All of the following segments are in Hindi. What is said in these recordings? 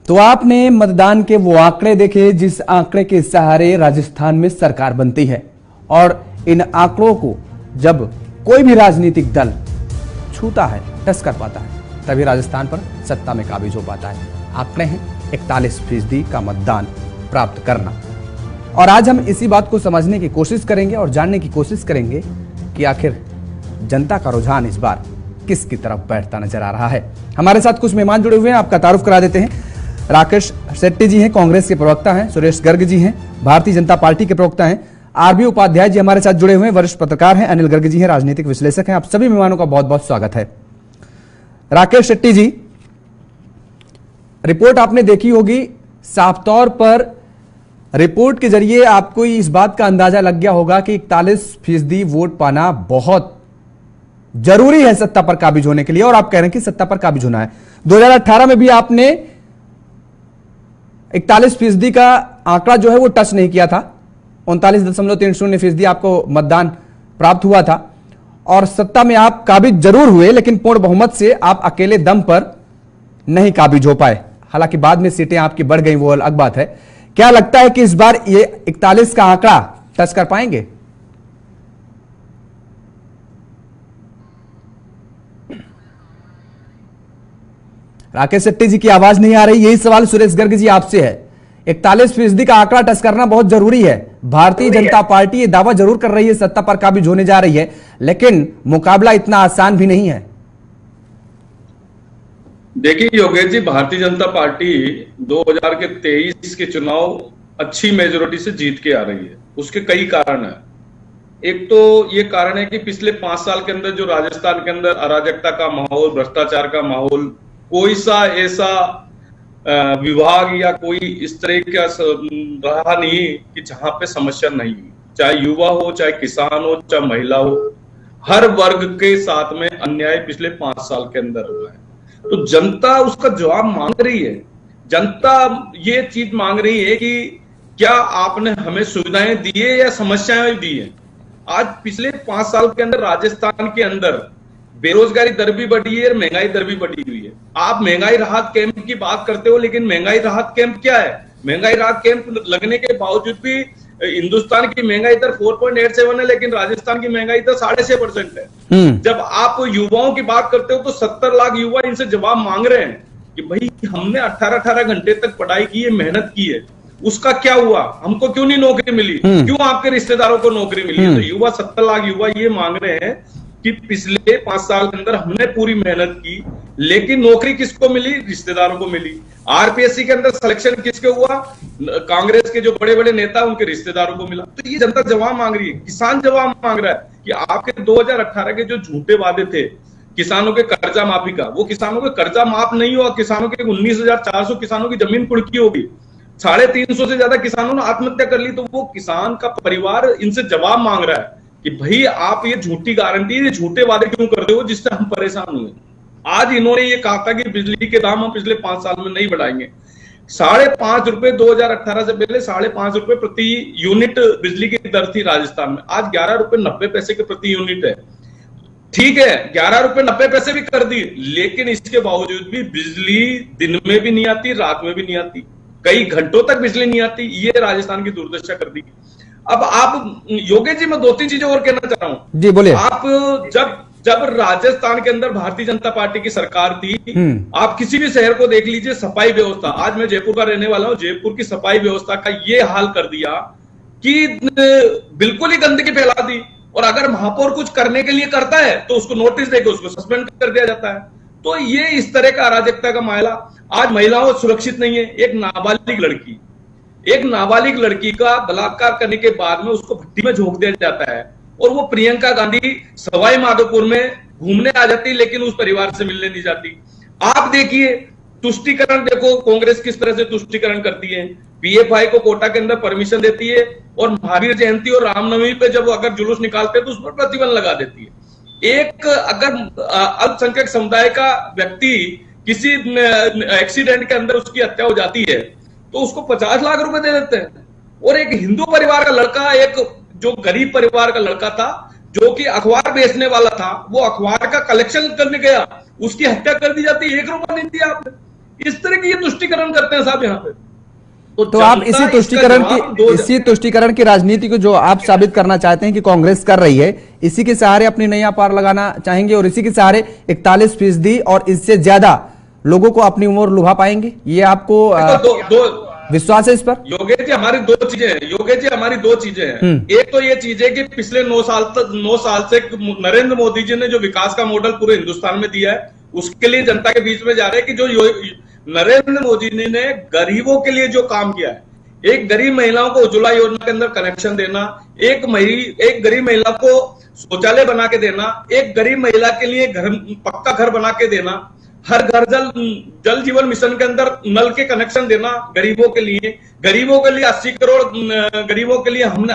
तो आपने मतदान के वो आंकड़े देखे जिस आंकड़े के सहारे राजस्थान में सरकार बनती है, और इन आंकड़ों को जब कोई भी राजनीतिक दल छूता है, टच कर पाता है, तभी राजस्थान पर सत्ता में काबिज हो पाता है। आंकड़े हैं 41% का मतदान प्राप्त करना। और आज हम इसी बात को समझने की कोशिश करेंगे और जानने की कोशिश करेंगे कि आखिर जनता का रुझान इस बार किसकी तरफ बैठता नजर आ रहा है। हमारे साथ कुछ मेहमान जुड़े हुए हैं, आपका तारुफ करा देते हैं। राकेश शेट्टी जी हैं, कांग्रेस के प्रवक्ता हैं। सुरेश गर्ग जी हैं, भारतीय जनता पार्टी के प्रवक्ता हैं। आरबी उपाध्याय जी हमारे साथ जुड़े हुए हैं, वरिष्ठ पत्रकार हैं। अनिल गर्ग जी हैं, राजनीतिक विश्लेषक हैं। आप सभी मेहमानों का बहुत बहुत स्वागत है। राकेश शेट्टी जी, रिपोर्ट आपने देखी होगी। साफ तौर पर रिपोर्ट के जरिए आपको इस बात का अंदाजा लग गया होगा कि 41% वोट पाना बहुत जरूरी है सत्ता पर काबिज होने के लिए, और आप कह रहे हैं कि सत्ता पर काबिज होना है। 2018 में भी आपने 41% का आंकड़ा जो है वो टच नहीं किया था। 39.30% आपको मतदान प्राप्त हुआ था, और सत्ता में आप काबिज जरूर हुए, लेकिन पूर्ण बहुमत से आप अकेले दम पर नहीं काबिज हो पाए। हालांकि बाद में सीटें आपकी बढ़ गई, वो अलग बात है। क्या लगता है कि इस बार ये 41 का आंकड़ा टच कर पाएंगे? राकेश शेट्टी जी की आवाज नहीं आ रही। यही सवाल सुरेश गर्ग जी आपसे है। 41% का आंकड़ा टच करना बहुत जरूरी है। भारतीय जनता पार्टी ये दावा जरूर कर रही है सत्ता पर काबिज होने जा रही है, लेकिन मुकाबला इतना आसान भी नहीं है। देखिए योगेश जी, भारतीय जनता पार्टी 2023 के चुनाव अच्छी मेजोरिटी से जीत के आ रही है। उसके कई कारण हैं। एक तो ये कारण है कि पिछले 5 साल के अंदर जो राजस्थान के अंदर अराजकता का माहौल, भ्रष्टाचार का माहौल, कोई सा ऐसा विभाग या कोई इस तरह का रहा नहीं कि जहां पे समस्या नहीं, चाहे युवा हो, चाहे किसान हो, चाहे महिला हो, हर वर्ग के साथ में अन्याय पिछले 5 साल के अंदर हुआ है। तो जनता उसका जवाब मांग रही है। जनता ये चीज मांग रही है कि क्या आपने हमें सुविधाएं दी है या समस्याएं दी है। आज पिछले 5 साल के अंदर राजस्थान के अंदर बेरोजगारी दर भी बढ़ी है और महंगाई दर भी बढ़ी हुई है। आप महंगाई राहत कैंप की बात करते हो, लेकिन महंगाई राहत कैंप क्या है? महंगाई राहत कैंप लगने के बावजूद भी हिंदुस्तान की महंगाई दर 4.87 है, लेकिन राजस्थान की महंगाई दर 6.5% है। जब आप युवाओं की बात करते हो तो 70 लाख युवा इनसे जवाब मांग रहे हैं कि भाई हमने 18-18 घंटे तक पढ़ाई की है, मेहनत की है, उसका क्या हुआ? हमको क्यों नहीं नौकरी मिली? क्यों आपके रिश्तेदारों को नौकरी मिली? तो युवा 70 लाख युवा ये मांग रहे हैं कि पिछले 5 साल के अंदर हमने पूरी मेहनत की, लेकिन नौकरी किसको मिली? रिश्तेदारों को मिली। आरपीएससी के अंदर सिलेक्शन किसके हुआ? कांग्रेस के जो बड़े बड़े नेता उनके रिश्तेदारों को मिला। तो ये जनता जवाब मांग रही है, किसान जवाब मांग रहा है कि आपके 2018 के जो झूठे वादे थे किसानों के कर्जा माफी का, वो किसानों के कर्जा माफ नहीं हुआ। किसानों के 19,400 किसानों की जमीन कुड़की होगी, 350 से ज्यादा किसानों ने आत्महत्या कर ली। तो वो किसान का परिवार इनसे जवाब मांग रहा है कि भाई आप ये झूठी गारंटी, ये झूठे वादे क्यों करते हो जिससे हम परेशान हुए। आज इन्होंने ये कहा था कि बिजली के दाम हम पिछले 5 साल में नहीं बढ़ाएंगे। 5.5 रुपए 2018 से पहले 5.5 रुपए प्रति यूनिट बिजली की दर थी राजस्थान में। आज 11 रुपए 90 पैसे के प्रति यूनिट है। ठीक है, 11 रुपए 90 पैसे भी कर दी, लेकिन इसके बावजूद भी बिजली दिन में भी नहीं आती, रात में भी नहीं आती, कई घंटों तक बिजली नहीं आती। ये राजस्थान की दुर्दशा कर दी। अब आप योगेश जी, मैं 2-3 चीजें और कहना चाह रहा हूं जी, बोलिए। आप जब राजस्थान के अंदर भारतीय जनता पार्टी की सरकार थी, आप किसी भी शहर को देख लीजिए, सफाई व्यवस्था, आज मैं जयपुर का रहने वाला हूं, जयपुर की सफाई व्यवस्था का ये हाल कर दिया कि बिल्कुल ही गंदगी फैला दी। और अगर महापौर कुछ करने के लिए करता है तो उसको नोटिस देकर उसको सस्पेंड कर दिया जाता है। तो ये इस तरह का अराजकता का मामला। आज महिलाओं सुरक्षित नहीं है। एक नाबालिग लड़की का बलात्कार करने के बाद में उसको भट्टी में झोंक दिया जाता है, और वो प्रियंका गांधी सवाई माधोपुर में घूमने आ जाती, लेकिन उस परिवार से मिलने नहीं जाती। आप देखिए तुष्टीकरण, देखो कांग्रेस किस तरह से तुष्टीकरण करती है। पीएफआई को कोटा के अंदर परमिशन देती है, और महावीर जयंती और रामनवमी पे जब अगर जुलूस निकालते हैं तो उस पर प्रतिबंध लगा देती है। एक अगर अल्पसंख्यक समुदाय का व्यक्ति किसी एक्सीडेंट के अंदर उसकी हत्या हो जाती है तो उसको 50 लाख रुपए दे देते हैं। और एक हिंदू परिवार का लड़का, एक जो गरीब परिवार का लड़का था, जो कि अखबार बेचने वाला था, वो अखबार का कलेक्शन करने गया, उसकी हत्या कर दी जाती है, 1 रुपया नहीं दिया आपने। इस तरह की ये तुष्टिकरण करते हैं साहब यहाँ पे। तो आप इसी तुष्टिकरण की राजनीति को जो आप साबित करना चाहते हैं कि कांग्रेस कर रही है, इसी के सहारे अपनी नैया पार लगाना चाहेंगे और इसी के सहारे 41% और इससे ज्यादा लोगों को अपनी उम्र लुभा पाएंगे, ये आपको विश्वास है इस पर? योगेश जी हमारी दो चीजें हैं। एक तो ये चीज है कि पिछले 9 साल से नरेंद्र मोदी जी ने जो विकास का मॉडल पूरे हिंदुस्तान में दिया है, उसके लिए जनता के बीच में जा रहे हैं कि जो नरेंद्र मोदी जी ने गरीबों के लिए जो काम किया है, एक गरीब महिलाओं को उज्ज्वला योजना के अंदर कनेक्शन देना, एक गरीब महिला को शौचालय बना के देना, एक गरीब महिला के लिए पक्का घर बना के देना, हर घर जल जीवन मिशन के अंदर नल के कनेक्शन देना गरीबों के लिए 80 करोड़ गरीबों के लिए हमने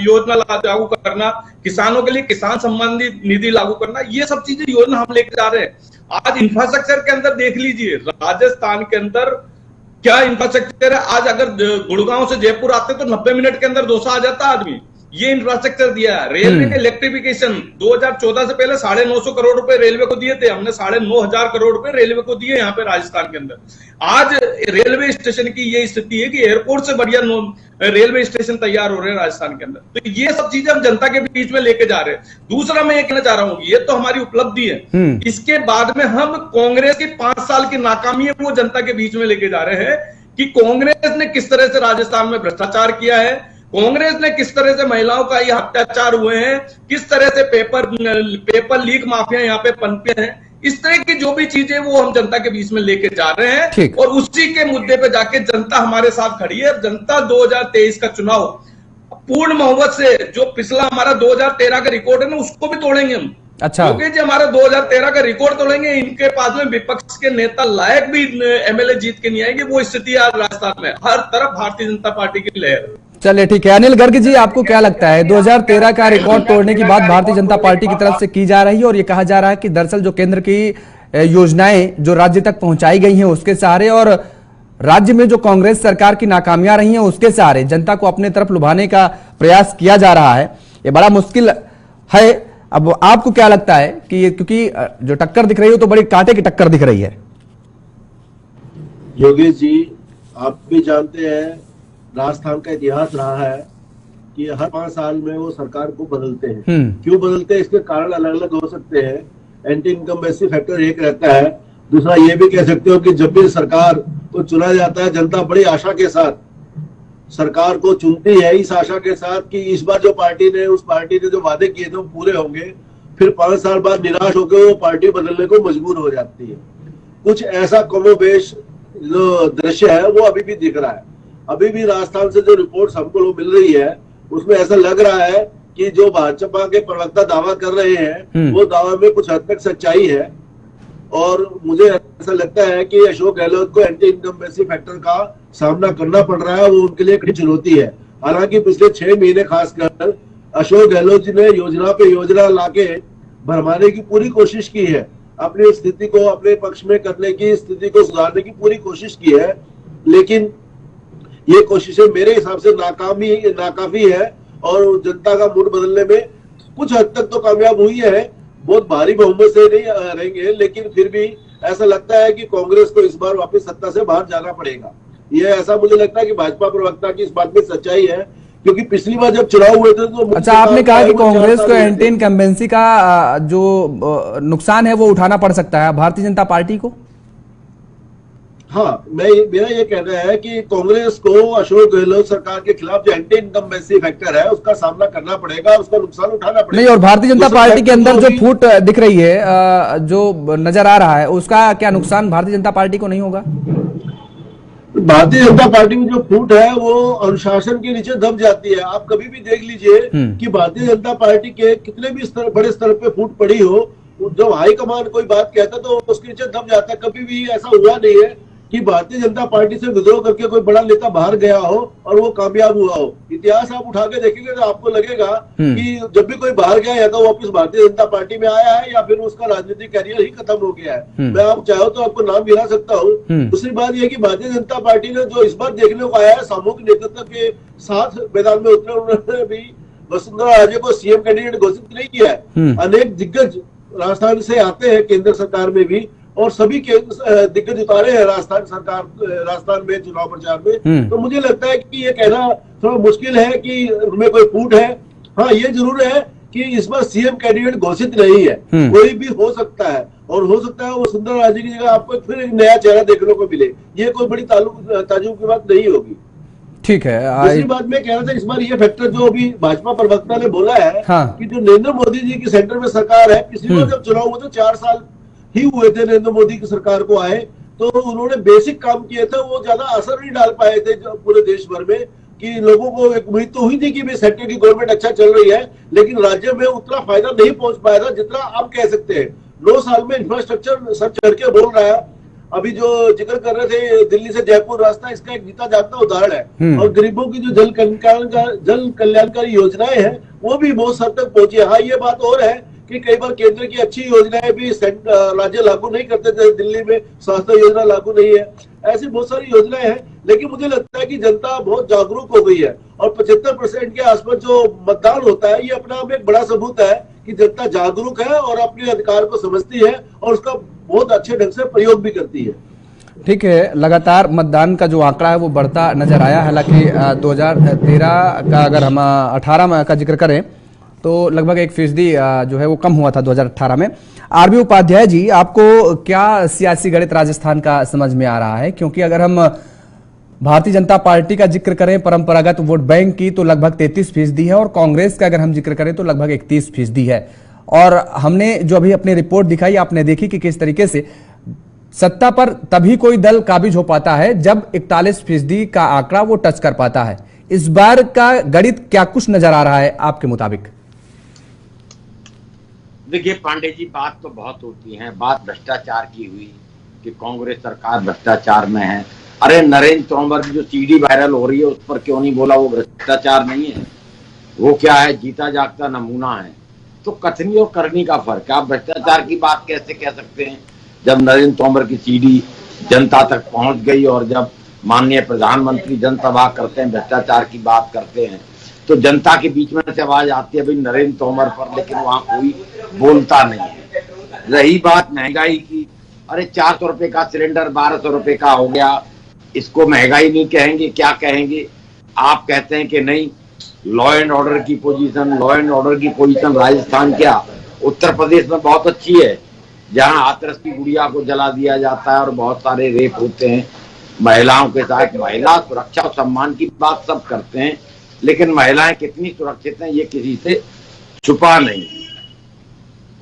योजना लागू करना, किसानों के लिए किसान सम्मान निधि लागू करना, ये सब चीजें योजना हम लेकर जा रहे हैं। आज इंफ्रास्ट्रक्चर के अंदर देख लीजिए, राजस्थान के अंदर क्या इंफ्रास्ट्रक्चर है। आज अगर गुड़गांव से जयपुर आते तो 90 मिनट के अंदर डोसा आ जाता आदमी, ये इंफ्रास्ट्रक्चर दिया है। रेलवे के इलेक्ट्रिफिकेशन 2014 से पहले 950 करोड़ रुपए रेलवे को दिए थे, हमने 9,500 करोड़ रुपए रेलवे को दिए यहाँ पे राजस्थान के अंदर। आज रेलवे स्टेशन की ये स्थिति है कि एयरपोर्ट से बढ़िया रेलवे स्टेशन तैयार हो रहे हैं राजस्थान के अंदर। तो ये सब चीजें हम जनता के बीच में लेके जा रहे हैं। दूसरा मैं ये कहना चाह रहा हूँ, ये तो हमारी उपलब्धि है, इसके बाद में हम कांग्रेस की 5 साल की नाकामी है वो जनता के बीच में लेके जा रहे हैं कि कांग्रेस ने किस तरह से राजस्थान में भ्रष्टाचार किया है, कांग्रेस ने किस तरह से महिलाओं का ये अत्याचार हुए हैं, किस तरह से पेपर लीक माफिया यहाँ पे पनपे हैं, इस तरह की जो भी चीजें वो हम जनता के बीच में लेके जा रहे हैं। और उसी के मुद्दे पे जाके जनता हमारे साथ खड़ी है। जनता 2023 का चुनाव पूर्ण बहुमत से, जो पिछला हमारा 2013 का रिकॉर्ड है ना, उसको भी तोड़ेंगे हम। अच्छा, क्योंकि जी हमारा 2013 का रिकॉर्ड तोड़ेंगे। इनके पास में विपक्ष के नेता लायक भी एमएलए जीत के नहीं आएंगे, वो स्थिति है राजस्थान में। हर तरफ भारतीय जनता पार्टी की लहर। चलिए ठीक है। अनिल गर्ग जी, आपको क्या लगता है 2013 का रिकॉर्ड तोड़ने की बात भारतीय जनता पार्टी की तरफ से की जा रही है और ये कहा जा रहा है कि दरअसल जो केंद्र की योजनाएं जो राज्य तक पहुंचाई गई हैं उसके सहारे और राज्य में जो कांग्रेस सरकार की नाकामियां रही हैं उसके सहारे जनता को अपने तरफ लुभाने का प्रयास किया जा रहा है, ये बड़ा मुश्किल है। अब आपको क्या लगता है कि क्योंकि जो टक्कर दिख रही है तो बड़ी कांटे की टक्कर दिख रही है? योगेश जी, आप भी जानते हैं राजस्थान का इतिहास रहा है कि हर 5 साल में वो सरकार को बदलते हैं। क्यों बदलते हैं, इसके कारण अलग अलग हो सकते हैं। एंटी इनकम्बेंसी फैक्टर एक रहता है। दूसरा ये भी कह सकते हो कि जब भी सरकार को चुना जाता है, जनता बड़ी आशा के साथ सरकार को चुनती है, इस आशा के साथ कि इस बार जो उस पार्टी ने जो वादे किए थे वो पूरे होंगे। फिर 5 साल बाद निराश होकर वो पार्टी बदलने को मजबूर हो जाती है। कुछ ऐसा कमोबेश जो दृश्य है वो अभी भी दिख रहा है। अभी भी राजस्थान से जो रिपोर्ट हमको मिल रही है उसमें ऐसा लग रहा है कि जो भाजपा के प्रवक्ता दावा कर रहे हैं वो दावा में कुछ हद तक सच्चाई है। और मुझे ऐसा लगता है कि अशोक गहलोत को एंटी इनकम्बेंसी फैक्टर का सामना करना पड़ रहा है, वो उनके लिए एक चुनौती है। हालांकि पिछले 6 महीने खासकर अशोक गहलोत जी ने योजना पे योजना लाके भरमाने की पूरी कोशिश की है, अपनी स्थिति को अपने पक्ष में करने की, स्थिति को सुधारने की पूरी कोशिश की है। लेकिन ये कोशिशें मेरे हिसाब से नाकाफी है और जनता का मूड बदलने में कुछ हद तक तो कामयाब हुई है। बहुत भारी बहुमत से नहीं रहेंगे, लेकिन फिर भी ऐसा लगता है कि कांग्रेस को इस बार वापस सत्ता से बाहर जाना पड़ेगा। ये ऐसा मुझे लगता है कि भाजपा प्रवक्ता की इस बात में सच्चाई है, क्योंकि पिछली बार जब चुनाव हुए थे तो अच्छा, आपने कहा कि कांग्रेस को एंटी इनकम्बेंसी का जो नुकसान है वो उठाना पड़ सकता है भारतीय जनता पार्टी को। हाँ, मेरा ये कहना है कि कांग्रेस को अशोक गहलोत सरकार के खिलाफ जो एंटी इनकम्बेंसी फैक्टर है उसका सामना करना पड़ेगा, उसका नुकसान उठाना पड़ेगा। नहीं, और भारतीय जनता पार्टी के अंदर जो फूट दिख रही है, जो नजर आ रहा है, उसका क्या नुकसान भारतीय जनता पार्टी को नहीं होगा? भारतीय जनता पार्टी में जो फूट है वो अनुशासन के नीचे दब जाती है। आप कभी भी देख लीजिए कि भारतीय जनता पार्टी के कितने भी बड़े स्तर पे फूट पड़ी हो, जब हाईकमान कोई बात कहता तो उसके नीचे दब जाता है। कभी भी ऐसा हुआ नहीं है कि भारतीय जनता पार्टी से विद्रोह करके कोई बड़ा नेता बाहर गया हो और वो कामयाब हुआ हो। इतिहास आप उठा के देखेंगे तो आपको लगेगा कि जब भी कोई बाहर गया या तो वापस भारतीय जनता पार्टी में आया है या फिर उसका राजनीतिक करियर ही खत्म हो गया है। मैं आप चाहो तो आपको नाम गिना सकता हूँ। दूसरी बात यह कि भारतीय जनता पार्टी ने जो इस बार देखने को आया है, सामूहिक नेतृत्व के साथ मैदान में उतरे, उन्होंने भी वसुंधरा राजे को सीएम कैंडिडेट घोषित नहीं किया है। अनेक दिग्गज राजस्थान से आते हैं केंद्र सरकार में भी और सभी के दिग्गज उतारे हैं राजस्थान में चुनाव प्रचार में। तो मुझे लगता है कि ये कहना थोड़ा मुश्किल है कि उनमें कोई फूट है। हाँ, ये जरूर है कि इस बार सीएम कैंडिडेट घोषित नहीं है, कोई भी हो सकता है, और हो सकता है वो सुंदरराजे की जगह आपको फिर एक नया चेहरा देखने को मिले। ये कोई बड़ी ताजुब की बात नहीं होगी। ठीक है। दूसरी बात मैं कह रहा था, इस बार ये फैक्टर जो अभी भाजपा प्रवक्ता ने बोला है कि जो नरेंद्र मोदी जी की सेंटर में सरकार है, पिछली बार जब चुनाव हुआ तो 4 साल ही हुए थे नरेंद्र मोदी की सरकार को आए, तो उन्होंने बेसिक काम किए थे, वो ज्यादा असर नहीं डाल पाए थे पूरे देश भर में, कि लोगों को एक उम्मीद तो हुई थी कि सेंटर की गवर्नमेंट अच्छा चल रही है, लेकिन राज्य में उतना फायदा नहीं पहुंच पाया था जितना आप कह सकते हैं। 9 साल में इंफ्रास्ट्रक्चर सब चढ़ के बोल रहा है। अभी जो जिक्र कर रहे थे दिल्ली से जयपुर रास्ता, इसका एक जीता जागता उदाहरण है। और गरीबों की जो जल कल्याणकारी योजनाएं हैं वो भी बहुत हद तक पहुंची है। हाँ, ये बात और है कि कई बार केंद्र की अच्छी योजनाएं भी राज्य लागू नहीं करते थे। दिल्ली में स्वास्थ्य योजना लागू नहीं है, ऐसी बहुत सारी योजनाएं हैं। लेकिन मुझे लगता है कि जनता बहुत जागरूक हो गई है, और 75% के आसपास जो मतदान होता है, ये अपना आप एक बड़ा सबूत है कि जनता जागरूक है और अपने अधिकार को समझती है और उसका बहुत अच्छे ढंग से प्रयोग भी करती है। ठीक है, लगातार मतदान का जो आंकड़ा है वो बढ़ता नजर आया। हालांकि 2013 का अगर हम 18 का जिक्र करें तो लगभग 1% जो है वो कम हुआ था 2018 में। आरबी उपाध्याय जी, आपको क्या सियासी गणित राजस्थान का समझ में आ रहा है? क्योंकि अगर हम भारतीय जनता पार्टी का जिक्र करें परंपरागत वोट बैंक की तो लगभग 33% है, और कांग्रेस का अगर हम जिक्र करें तो लगभग 31% है। और हमने जो अभी अपनी रिपोर्ट दिखाई, आपने देखी कि किस तरीके से सत्ता पर तभी कोई दल काबिज हो पाता है जब 41% का आंकड़ा वो टच कर पाता है। इस बार का गणित क्या कुछ नजर आ रहा है आपके मुताबिक? देखिए पांडे जी, बात तो बहुत होती है, बात भ्रष्टाचार की हुई कि कांग्रेस सरकार भ्रष्टाचार में है। अरे नरेंद्र तोमर की जो सीडी वायरल हो रही है उस पर क्यों नहीं बोला वो भ्रष्टाचार नहीं है? वो क्या है, जीता जागता नमूना है। तो कथनी और करनी का फर्क है। आप भ्रष्टाचार की बात कैसे कह सकते हैं जब नरेंद्र तोमर की सीडी जनता तक पहुंच गई, और जब माननीय प्रधानमंत्री जनसभा करते हैं, भ्रष्टाचार की बात करते हैं, तो जनता के बीच में से आवाज आती है भाई नरेंद्र तोमर पर, लेकिन वहां कोई बोलता नहीं है। रही बात महंगाई की, अरे 400 रुपए का सिलेंडर 1200 रुपए का हो गया, इसको महंगाई नहीं कहेंगे, क्या कहेंगे? आप कहते हैं कि नहीं, लॉ एंड ऑर्डर की पोजीशन राजस्थान क्या उत्तर प्रदेश में बहुत अच्छी है, जहां हाथरस की गुड़िया को जला दिया जाता है और बहुत सारे रेप होते हैं महिलाओं के साथ। महिला सुरक्षा और सम्मान की बात सब करते हैं, लेकिन महिलाएं कितनी सुरक्षित हैं ये किसी से छुपा नहीं।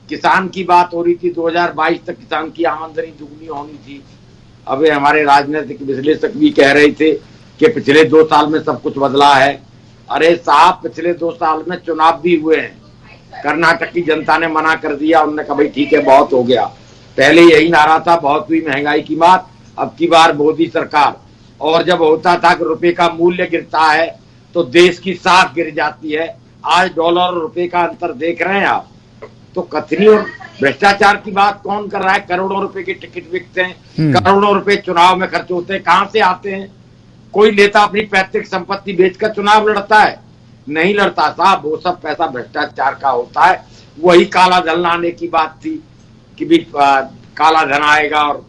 किसान की बात हो रही थी, 2022 तक किसान की आमदनी दुगनी होनी थी। अब हमारे राजनीतिक विश्लेषक भी कह रहे थे कि पिछले 2 साल में सब कुछ बदला है। अरे साहब, पिछले 2 साल में चुनाव भी हुए हैं, कर्नाटक की जनता ने मना कर दिया, उन्होंने कहा भाई ठीक है बहुत हो गया। पहले यही नारा था, बहुत हुई महंगाई की बात, अब की बार मोदी सरकार। और जब होता था कि रुपए का मूल्य गिरता है तो देश की साख गिर जाती है। आज डॉलर और रुपए का अंतर देख रहे हैं आप। तो कथनी और भ्रष्टाचार की बात कौन कर रहा है? करोड़ों रुपए के टिकट बिकते हैं, करोड़ों रुपए चुनाव में खर्च होते हैं, कहां से आते हैं? कोई नेता अपनी पैतृक संपत्ति बेचकर चुनाव लड़ता है? नहीं लड़ता साहब, वो सब पैसा भ्रष्टाचार का होता है। वही काला धन लाने की बात थी कि भी काला धन आएगा और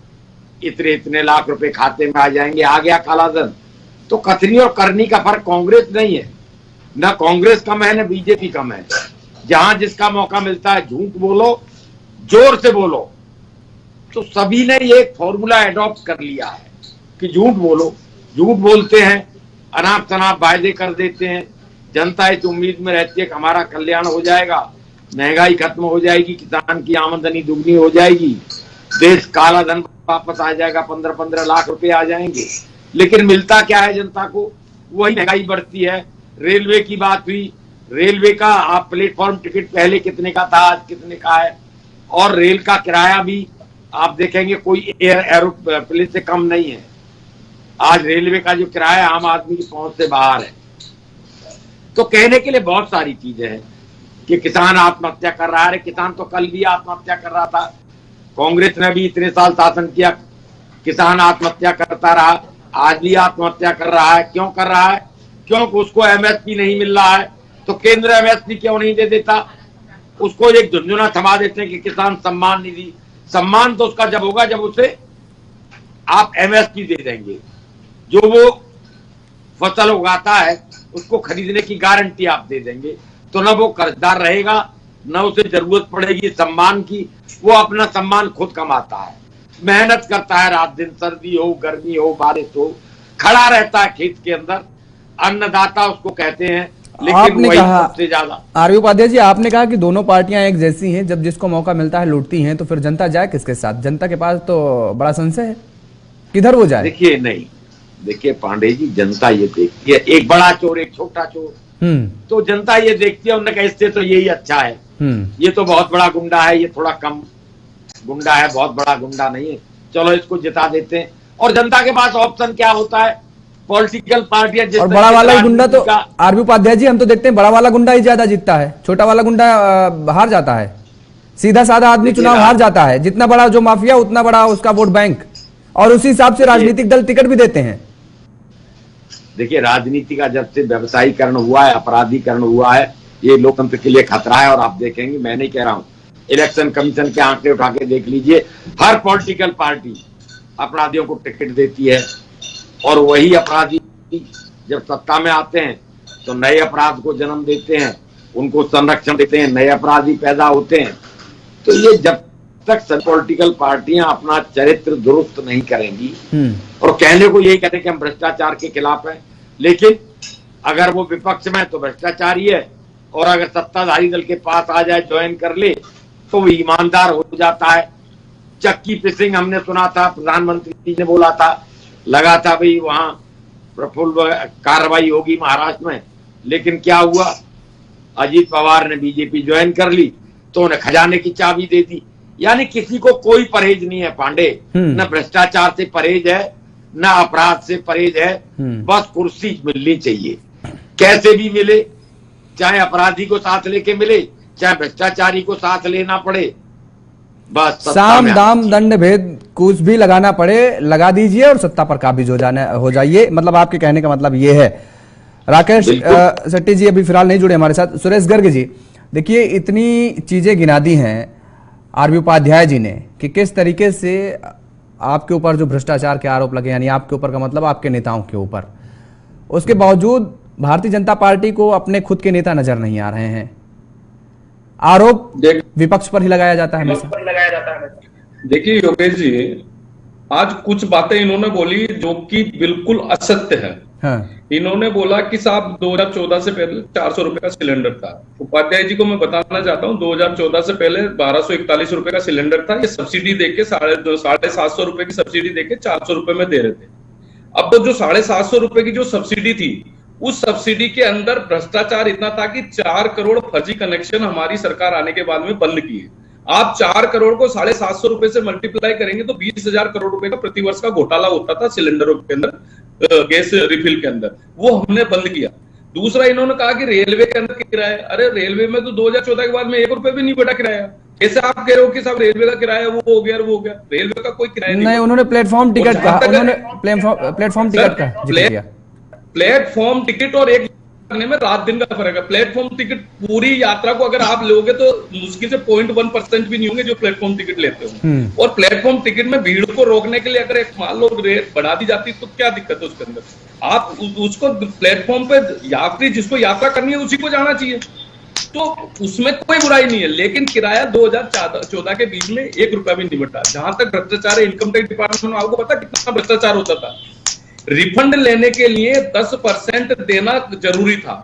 इतने इतने लाख रुपए खाते में आ जाएंगे, आ गया काला धन। तो कथनी और करनी का फर्क कांग्रेस नहीं है, ना कांग्रेस कम है ना बीजेपी कम है। जहां जिसका मौका मिलता है झूठ बोलो, जोर से बोलो। तो सभी ने एक फॉर्मूला एडॉप्ट कर लिया है कि झूठ बोलो, झूठ बोलते हैं, अनाप शनाप वायदे कर देते हैं। जनता इस उम्मीद में रहती है कि हमारा कल्याण हो जाएगा, महंगाई खत्म हो जाएगी, किसान की आमदनी दुगनी हो जाएगी, देश काला धन वापस आ जाएगा, 15-15 लाख रुपए आ जाएंगे। लेकिन मिलता क्या है जनता को? वही महंगाई बढ़ती है। रेलवे की बात हुई, रेलवे का आप प्लेटफॉर्म टिकट पहले कितने का था, आज कितने का है। और रेल का किराया भी आप देखेंगे कोई एरोप्लेन से कम नहीं है। आज रेलवे का जो किराया आम आदमी की पहुंच से बाहर है। तो कहने के लिए बहुत सारी चीजें हैं कि किसान आत्महत्या कर रहा है। किसान तो कल भी आत्महत्या कर रहा था, कांग्रेस ने भी इतने साल शासन किया, किसान आत्महत्या करता रहा, आज भी आत्महत्या कर रहा है। क्यों कर रहा है? क्योंकि उसको एमएसपी नहीं मिल रहा है। तो केंद्र एमएसपी क्यों नहीं दे देता? उसको एक झुंझुना थमा देते हैं कि किसान सम्मान निधि सम्मान तो उसका जब होगा जब उसे आप एमएसपी दे देंगे, जो वो फसल उगाता है उसको खरीदने की गारंटी आप दे देंगे, तो न वो कर्जदार रहेगा, न उसे जरूरत पड़ेगी सम्मान की। वो अपना सम्मान खुद कमाता है, मेहनत करता है, रात दिन सर्दी हो गर्मी हो बारिश हो, खड़ा रहता है खेत के अंदर। अन्नदाता उसको कहते हैं। लेकिन आपने वही कहा, सबसे ज्यादा आरवी उपाध्याय जी, आपने कहा कि दोनों पार्टियां एक जैसी हैं, जब जिसको मौका मिलता है लूटती हैं, तो फिर जनता जाए किसके साथ? जनता के पास तो बड़ा संशय है, किधर वो जाए? देखिए नहीं, देखिए पांडे जी, जनता ये देखती है एक बड़ा चोर एक छोटा चोर, तो जनता ये देखती है, उन्होंने कहा इससे तो यही अच्छा है, ये तो बहुत बड़ा गुंडा है, ये थोड़ा कम गुंडा है, बहुत बड़ा गुंडा नहीं है, चलो इसको जिता देते हैं। और जनता के पास ऑप्शन क्या होता है? पॉलिटिकल पार्टियां। और बड़ा वाला ही गुंडा तो आरवी उपाध्याय जी, हम तो देखते हैं बड़ा वाला गुंडा ही ज्यादा जीतता है, छोटा वाला गुंडा हार जाता है। सीधा साधा आदमी चुनाव हार जाता है, जितना बड़ा जो माफिया उतना बड़ा उसका वोट बैंक, और उसी हिसाब से राजनीतिक दल टिकट भी देते हैं। देखिए, राजनीति का जब से व्यवसायीकरण हुआ है, अपराधीकरण हुआ है, ये लोकतंत्र के लिए खतरा है। और आप देखेंगे, मैं नहीं कह रहा हूं, इलेक्शन कमीशन के आंकड़े उठा के देख लीजिए, हर पॉलिटिकल पार्टी अपराधियों को टिकट देती है, और वही अपराधी जब सत्ता में आते हैं तो नए अपराध को जन्म देते हैं, उनको संरक्षण देते हैं, नए अपराधी पैदा होते हैं। तो ये जब तक सब पॉलिटिकल पार्टियां अपना चरित्र दुरुस्त नहीं करेंगी, और कहने को यही कहते हैं कि हम भ्रष्टाचार के खिलाफ हैं, लेकिन अगर वो विपक्ष में तो भ्रष्टाचारी है, और अगर सत्ताधारी दल के पास आ जाए, ज्वाइन कर ले, तो वो ईमानदार हो जाता है। चक्की फिशिंग हमने सुना था, प्रधानमंत्री ने बोला था, लगा था भाई वहां प्रफुल्ल कार्रवाई होगी महाराष्ट्र में, लेकिन क्या हुआ? अजीत पवार ने बीजेपी ज्वाइन कर ली तो उन्हें खजाने की चाबी दे दी। यानी किसी को कोई परहेज नहीं है पांडे, न भ्रष्टाचार से परहेज है, न अपराध से परहेज है, बस कुर्सी मिलनी चाहिए, कैसे भी मिले, चाहे अपराधी को साथ लेके मिले, चाहे भ्रष्टाचारी को साथ लेना पड़े, बस साम दाम दंड भेद कुछ भी लगाना पड़े लगा दीजिए और सत्ता पर काबिज हो जाइए। मतलब आपके कहने का मतलब ये है। राकेश शेट्टी जी अभी फिलहाल नहीं जुड़े हमारे साथ। सुरेश गर्ग जी, देखिए इतनी चीजें गिना दी हैं आरवी उपाध्याय जी ने कि किस तरीके से आपके ऊपर जो भ्रष्टाचार के आरोप लगे, यानी आपके ऊपर का मतलब आपके नेताओं के ऊपर, उसके बावजूद भारतीय जनता पार्टी को अपने खुद के नेता नजर नहीं आ रहे हैं। आरोप विपक्ष पर ही लगाया जाता है हमेशा। देखिए योगेश जी, आज कुछ बातें इन्होंने बोली जो कि बिल्कुल असत्य है। हाँ। इन्होंने बोला कि साहब 2014 से पहले 400 रुपए का सिलेंडर था। उपाध्याय जी को मैं बताना चाहता हूं, 2014 से पहले 1241 रुपए का सिलेंडर था। ये सब्सिडी देके 750 रुपए की सब्सिडी देके 400 रुपए में दे रहे थे। अब तो जो 750 रुपए की जो सब्सिडी थी, उस सब्सिडी के अंदर भ्रष्टाचार इतना था कि 4 करोड़ फर्जी कनेक्शन हमारी सरकार आने के बाद में बंद किए। आप 4 करोड़ को 750 रुपए से मल्टीप्लाई करेंगे तो 20,000 करोड़ रुपए का प्रतिवर्ष का घोटाला होता था सिलेंडरों के अंदर, गैस रिफिल के अंदर, वो हमने बंद किया। दूसरा, इन्होंने कहा कि रेलवे के अंदर किराया, अरे रेलवे में तो 2014 के बाद में 1 रुपए भी नहीं बढ़ा किराया। कैसे आप कह रहे हो कि साहब रेलवे का किराया वो हो गया, वो हो गया? रेलवे का कोई किराया नहीं। उन्होंने प्लेटफॉर्म टिकट का, उन्होंने प्लेटफॉर्म टिकट का जिक्र किया। प्लेटफॉर्म टिकट और एक करने में रात दिन का फर्क है। प्लेटफॉर्म टिकट पूरी यात्रा को अगर आप लोगे तो मुश्किल से 0.1% भी नहीं होंगे जो प्लेटफॉर्म टिकट लेते हो। और प्लेटफॉर्म टिकट में भीड़ को रोकने के लिए अगर एक मान लो रेट बढ़ा दी जाती तो क्या दिक्कत है उसके अंदर? आप उसको प्लेटफॉर्म पे यात्री जिसको यात्रा करनी है उसी को जाना चाहिए, तो उसमें कोई बुराई नहीं है। लेकिन किराया 2014 के बीच में 1 रुपया भी नहीं बढ़ा। जहां तक भ्रष्टाचार है, इनकम टैक्स डिपार्टमेंट में आपको पता कितना भ्रष्टाचार होता था? रिफंड लेने के लिए 10% देना जरूरी था।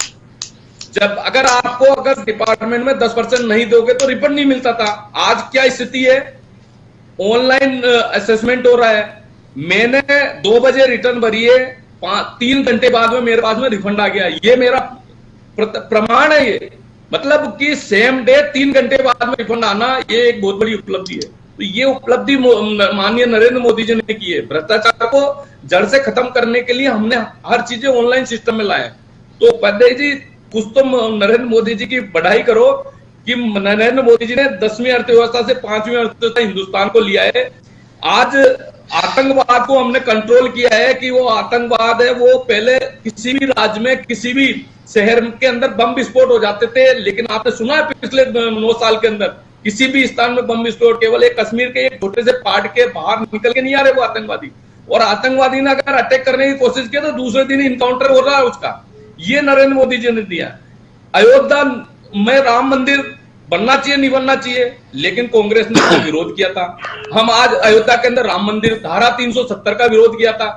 जब अगर डिपार्टमेंट में 10% नहीं दोगे तो रिफंड नहीं मिलता था। आज क्या स्थिति है? ऑनलाइन असेसमेंट हो रहा है। मैंने 2 बजे रिटर्न भरी है, 3 घंटे बाद में मेरे पास में रिफंड आ गया। ये मेरा प्रमाण है। ये मतलब कि सेम डे 3 घंटे बाद में रिफंड आना, ये एक बहुत बड़ी उपलब्धि है। तो ये उपलब्धि माननीय नरेंद्र मोदी जी ने की है। भ्रष्टाचार को जड़ से खत्म करने के लिए हमने हर चीजें ऑनलाइन सिस्टम में लाए। तो उपाध्याय जी, कुछ तो नरेंद्र मोदी जी की बढ़ाई करो कि नरेंद्र मोदी जी ने 10वीं अर्थव्यवस्था से 5वीं अर्थव्यवस्था हिंदुस्तान को लिया है। आज आतंकवाद को हमने कंट्रोल किया है कि वो आतंकवाद है, वो पहले किसी भी राज्य में किसी भी शहर के अंदर बम विस्फोट हो जाते थे, लेकिन आपने सुना है पिछले 9 साल के अंदर किसी भी स्थान में बम विस्फोट, केवल एक कश्मीर के एक छोटे से पार्ट के बाहर निकल के नहीं आ रहे वो आतंकवादी, और आतंकवादी ने अगर अटैक करने की कोशिश की तो दूसरे दिन इनकाउंटर हो रहा है उसका। ये नरेंद्र मोदी जी ने दिया। अयोध्या में राम मंदिर बनना चाहिए नहीं बनना चाहिए, लेकिन कांग्रेस ने तो विरोध किया था। हम आज अयोध्या के अंदर राम मंदिर धारा 370 का विरोध किया था।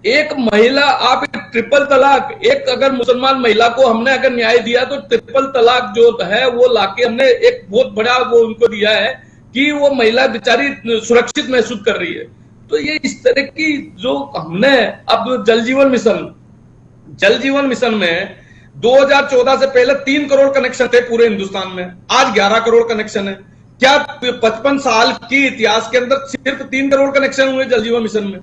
एक महिला, आप ट्रिपल तलाक, एक अगर मुसलमान महिला को हमने अगर न्याय दिया तो ट्रिपल तलाक जो है वो लाके हमने एक बहुत बड़ा वो उनको दिया है कि वो महिला बेचारी सुरक्षित महसूस कर रही है। तो ये इस तरह की जो हमने अब जल जीवन मिशन में 2014 से पहले 3 करोड़ कनेक्शन थे पूरे हिंदुस्तान में, आज 11 करोड़ कनेक्शन है। क्या 55 साल की इतिहास के अंदर सिर्फ 3 करोड़ कनेक्शन हुए जल जीवन मिशन में?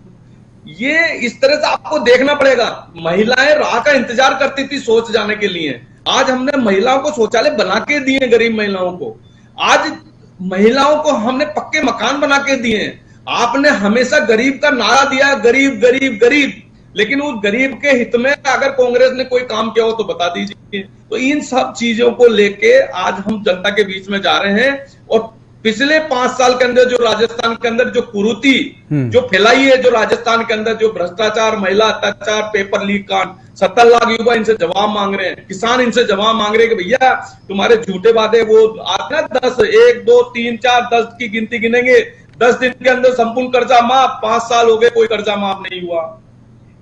ये इस तरह से आपको देखना पड़ेगा। महिलाएं राह का इंतजार करती थी शौच जाने के लिए, आज हमने महिलाओं को शौचालय बना के दिए, गरीब महिलाओं को। आज महिलाओं को हमने पक्के मकान बना के दिए। आपने हमेशा गरीब का नारा दिया, गरीब गरीब गरीब, लेकिन उस गरीब के हित में अगर कांग्रेस ने कोई काम किया हो तो बता दीजिए। तो इन सब चीजों को लेके आज हम जनता के बीच में जा रहे हैं, और पिछले 5 साल के अंदर जो राजस्थान के अंदर जो कुरीति जो फैलाई है, जो राजस्थान के अंदर जो भ्रष्टाचार, महिला अत्याचार, पेपर लीक कांड, 70 लाख युवा इनसे जवाब मांग रहे हैं, किसान इनसे जवाब मांग रहे हैं कि भैया तुम्हारे झूठे वादे वो आते ना 10, 1, 2, 3, 4, 10 की गिनती गिनेंगे, 10 दिन के अंदर संपूर्ण कर्जा माफ, 5 साल हो गए कोई कर्जा माफ नहीं हुआ।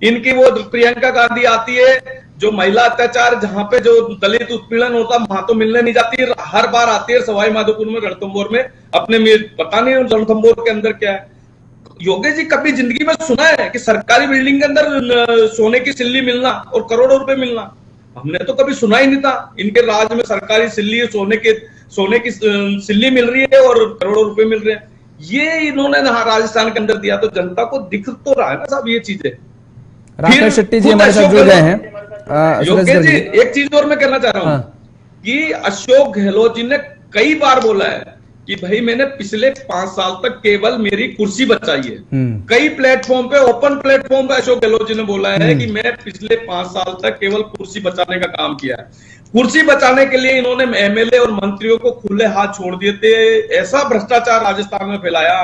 इनकी वो प्रियंका गांधी आती है जो महिला अत्याचार, जहां पे जो दलित उत्पीड़न होता वहां तो मिलने नहीं जाती, हर बार आती है सवाई माधोपुर में, रणथंभौर में अपने पता नहीं रणथंभौर के अंदर क्या है। योगेश जी कभी जिंदगी में सुना है कि सरकारी बिल्डिंग के अंदर सोने की सिल्ली मिलना और करोड़ों रुपए मिलना? हमने तो कभी सुना ही नहीं था। इनके राज में सरकारी सिल्ली, सोने की सिल्ली मिल रही है और करोड़ों रुपए मिल रहे हैं। ये इन्होंने राजस्थान के अंदर दिया, तो जनता को दिख तो रहा है ना साहब ये चीजें। राकेश शेट्टी जी हमारे साथ जुड़ गए हैं। योगेश जी एक चीज और मैं कहना चाह रहा हूं कि अशोक गहलोत जी ने कई बार बोला है कि भाई मैंने पिछले 5 साल तक केवल मेरी कुर्सी बचाई है। कई प्लेटफॉर्म पे, ओपन प्लेटफॉर्म पे अशोक गहलोत जी ने बोला है कि मैं पिछले 5 साल तक केवल कुर्सी बचाने का काम किया है। कुर्सी बचाने के लिए इन्होंने एमएलए और मंत्रियों को खुले हाथ छोड़ दिए थे। ऐसा भ्रष्टाचार राजस्थान में फैलाया,